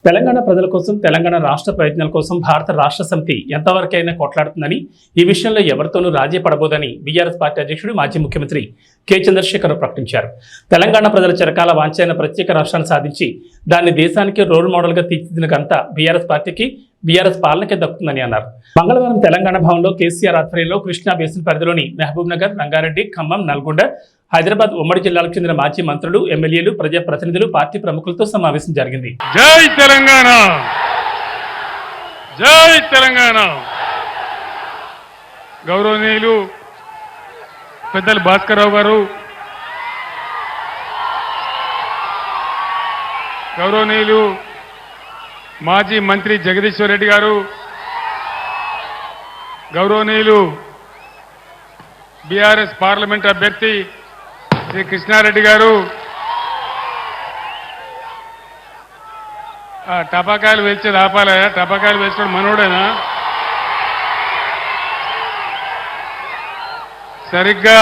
తెలంగాణ ప్రజల కోసం తెలంగాణ రాష్ట్ర ప్రయోజనాల కోసం భారత రాష్ట్ర సమితి ఎంతవరకైనా కొట్లాడుతుందని ఈ విషయంలో ఎవరితోనూ రాజీ పడబోదని బీఆర్ఎస్ పార్టీ అధ్యక్షుడు మాజీ ముఖ్యమంత్రి కె చంద్రశేఖర్ ప్రకటించారు. తెలంగాణ ప్రజల చిరకాల వాంఛైన ప్రత్యేక రాష్ట్రాన్ని సాధించి దాన్ని దేశానికి రోల్ మోడల్గా తీర్చిదిద్దిన ఘనత బీఆర్ఎస్ పార్టీకి బీఆర్ఎస్ పాలనకే దక్కుతుందని అన్నారు. మంగళవారం తెలంగాణ భవన్లో కేసీఆర్ ఆధ్వర్యంలో కృష్ణా బేసిన్ పరిధిలోని మహబూబ్ నగర్, రంగారెడ్డి, ఖమ్మం, నల్గొండ, హైదరాబాద్ ఉమ్మడి జిల్లాలకు చెందిన మాజీ మంత్రులు, ఎమ్మెల్యేలు, ప్రజాప్రతినిధులు, పార్టీ ప్రముఖులతో సమావేశం జరిగింది. జై తెలంగాణ, జై తెలంగాణ. గౌరవనీయులు పెద్దలు భాస్కరరావు గారు, గౌరవనీయులు మాజీ మంత్రి జగదీశ్వర్ రెడ్డి గారు, గౌరవనీయులు బీఆర్ఎస్ పార్లమెంట్ అభ్యర్థి శ్రీ కృష్ణారెడ్డి గారు, టపాకాయలు వేల్చేది ఆపాలయా? టపాకాయలు వేసుకోవడం మనోడేనా? సరిగ్గా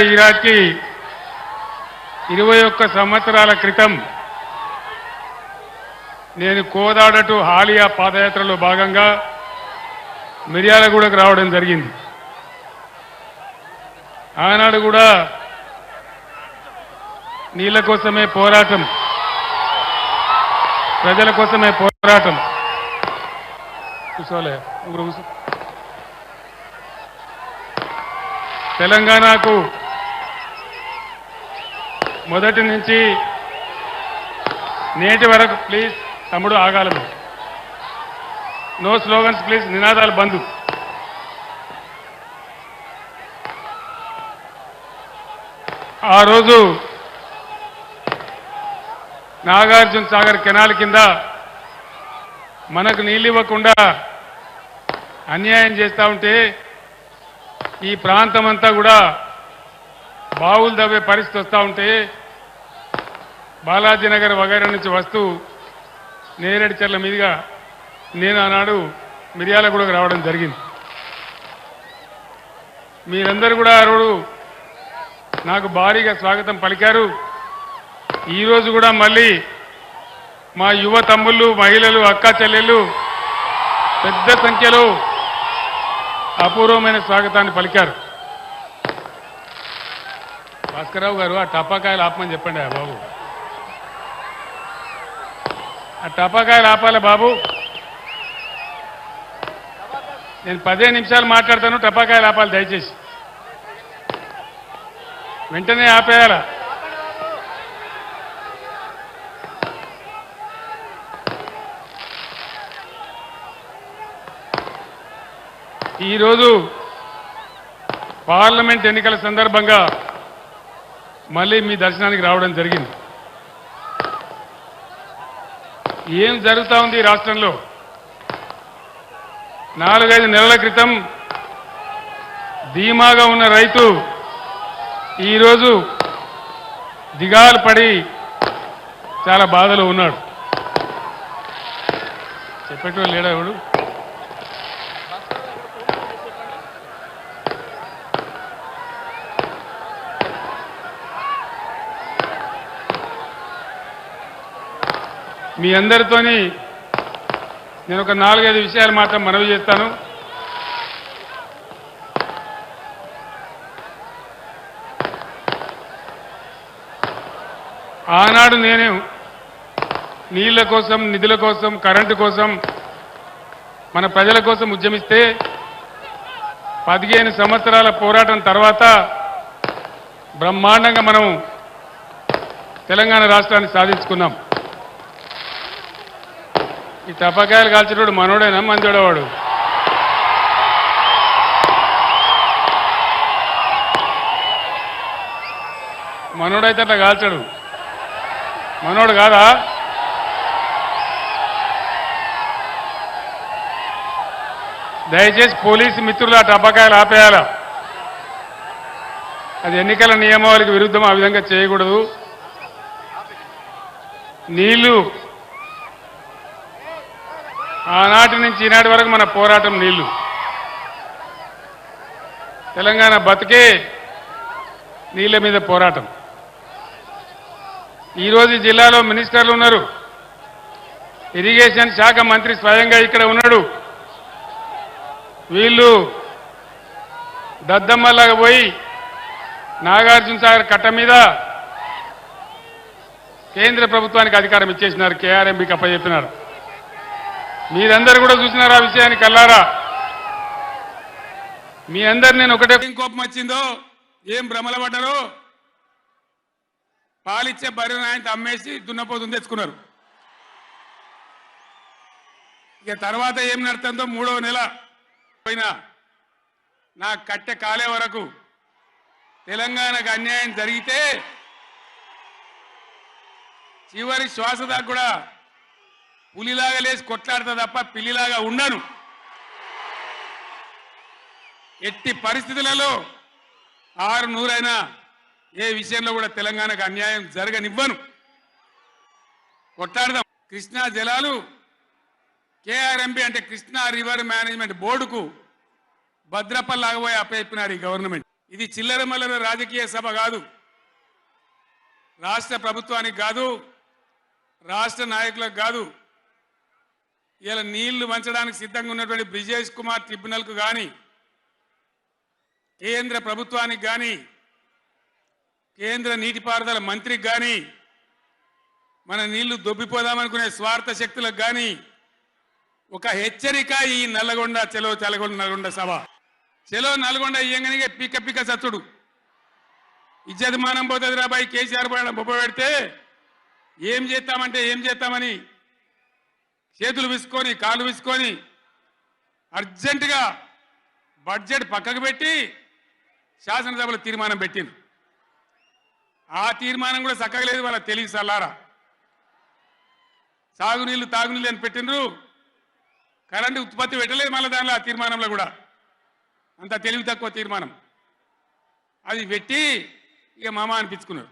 ఈనాటికి 21 సంవత్సరాల క్రితం నేను కోదాడ టు హాలియా పాదయాత్రలో భాగంగా మిర్యాలగూడకు రావడం జరిగింది. ఆనాడు కూడా నీళ్ల కోసమే పోరాటం, ప్రజల కోసమే పోరాటం. కూర్చోలే తెలంగాణకు మొదటి నుంచి నేటి వరకు ప్లీజ్ తమ్ముడు ఆగాలము, నో స్లోగన్స్ ప్లీజ్, నినాదాలు బంధు. ఆ రోజు నాగార్జున సాగర్ కెనాల్ కింద మనకు నీళ్ళు ఇవ్వకుండా అన్యాయం చేస్తూ ఉంటే ఈ ప్రాంతం అంతా కూడా బావులు దవ్వే పరిస్థితి వస్తూ ఉంటే బాలాజీనగర్ వగైరా నుంచి వస్తూ నేరేడు చెర్ల మీదుగా నేను ఆనాడు మిర్యాలగూడకు రావడం జరిగింది. మీరందరూ కూడా ఆ రోజు నాకు భారీగా స్వాగతం పలికారు. ఈరోజు కూడా మళ్ళీ మా యువ తమ్ముళ్ళు, మహిళలు, అక్కా చెల్లెళ్ళు పెద్ద సంఖ్యలో అపూర్వమైన స్వాగతాన్ని పలికారు. భాస్కరరావు గారు ఆ టపాకాయలు ఆపమని చెప్పండి బాబు, ఆ టపాకాయలు ఆపాలి బాబు. నేను 15 నిమిషాలు మాట్లాడతాను, టపాకాయలు ఆపాలి దయచేసి, వెంటనే ఆపేయాల. ఈరోజు పార్లమెంట్ ఎన్నికల సందర్భంగా మళ్ళీ మీ దర్శనానికి రావడం జరిగింది. ఏం జరుగుతూ ఉంది ఈ రాష్ట్రంలో? 4-5 నెలల క్రితం ధీమాగా ఉన్న రైతు ఈరోజు దిగాలు పడి చాలా బాధలో ఉన్నాడు. చెప్పేటోళ్ళు లేడా ఎవడు? మీ అందరితోని నేను ఒక 4-5 విషయాలు మాత్రం మనవి చేస్తాను. ఆనాడు నేను నీళ్ల కోసం, నిధుల కోసం, కరెంటు కోసం, మన ప్రజల కోసం ఉద్యమిస్తే 15 సంవత్సరాల పోరాటం తర్వాత బ్రహ్మాండంగా మనం తెలంగాణ రాష్ట్రాన్ని సాధించుకున్నాం. ఈ టపాకాయలు కాల్చేటోడు మనోడేనా మంచోడేవాడు? మనోడైతే అట్లా కాల్చాడు, మనోడు కాదా? దయచేసి పోలీసు మిత్రులు ఆ టపాకాయలు ఆపేయాల. అది ఎన్నికల నియమావళికి విరుద్ధం, ఆ విధంగా చేయకూడదు. నీళ్లు ఆనాటి నుంచి ఈనాటి వరకు మన పోరాటం నీళ్లు. తెలంగాణ బతికే నీళ్ల మీద పోరాటం. ఈరోజు జిల్లాలో మినిస్టర్లు ఉన్నారు. ఇరిగేషన్ శాఖ మంత్రి స్వయంగా ఇక్కడ ఉన్నాడు. వీళ్ళు దద్దమ్మలాగా పోయి నాగార్జున సాగర్ కట్ట మీద కేంద్ర ప్రభుత్వానికి అధికారం ఇచ్చేసినారు. కేఆర్ఎంబీకి అప్పచెప్పినారు. మీరందరూ కూడా చూసినారు ఆ విషయాన్ని కల్లారా. మీ అందరు నేను ఒకటే కోపం వచ్చిందో, ఏం భ్రమల పడ్డారో, పాలిచ్చే బర్రెను ఆయన అమ్మేసి దున్నపోతుని తెచ్చుకున్నారు. ఇక తర్వాత ఏం నడుతుందో 3వ నెల పోయినా నా కట్టె కాలే వరకు తెలంగాణకు అన్యాయం జరిగితే చివరి శ్వాస దాకా కూడా పులిలాగా లేచి కొట్లాడతా తప్ప పిల్లిలాగా ఉండను. ఎట్టి పరిస్థితులలో 600 ఏ విషయంలో కూడా తెలంగాణకు అన్యాయం జరగనివ్వను. కొట్లాడదాం. కృష్ణా జలాలు కేఆర్ఎంబి అంటే కృష్ణా రివర్ మేనేజ్మెంట్ బోర్డుకు భద్రపల్లాగా పోయి అప్పచెప్పినారు ఈ గవర్నమెంట్. ఇది చిల్లర మల్లర రాజకీయ సభ కాదు. రాష్ట్ర ప్రభుత్వానికి కాదు, రాష్ట్ర నాయకులకు కాదు. ఇలా నీళ్లు వంచడానికి సిద్ధంగా ఉన్నటువంటి బ్రిజేష్ కుమార్ ట్రిబ్యునల్కు కానీ, కేంద్ర ప్రభుత్వానికి కానీ, కేంద్ర నీటిపారుదల మంత్రికి కానీ, మన నీళ్లు దొబ్బిపోదామనుకునే స్వార్థ శక్తులకు కానీ ఒక హెచ్చరిక ఈ నల్లగొండ చెలో నల్గొండ సభ. చెలో నల్గొండ ఇయ్యంగానే పిక్క పిక్క సచ్చుడు. ఇజ్జతమానం పోతుంది రాబాయి. కేసీఆర్ బొబ్బ పెడితే ఏం చేస్తామంటే ఏం చేస్తామని చేతులు విసుకొని కాళ్ళు విసుకొని అర్జెంటుగా బడ్జెట్ పక్కకు పెట్టి శాసనసభలో తీర్మానం పెట్టింది. ఆ తీర్మానం కూడా చక్కగలేదు. వాళ్ళ తెలివి సల్లారా. సాగునీళ్ళు తాగునీళ్ళు అని పెట్టిండ్రు. కరెంటు ఉత్పత్తి పెట్టలేదు మళ్ళీ దానిలో. ఆ తీర్మానంలో కూడా అంత తెలివి తక్కువ తీర్మానం. అది పెట్టి ఇక మామ అనిపించుకున్నారు.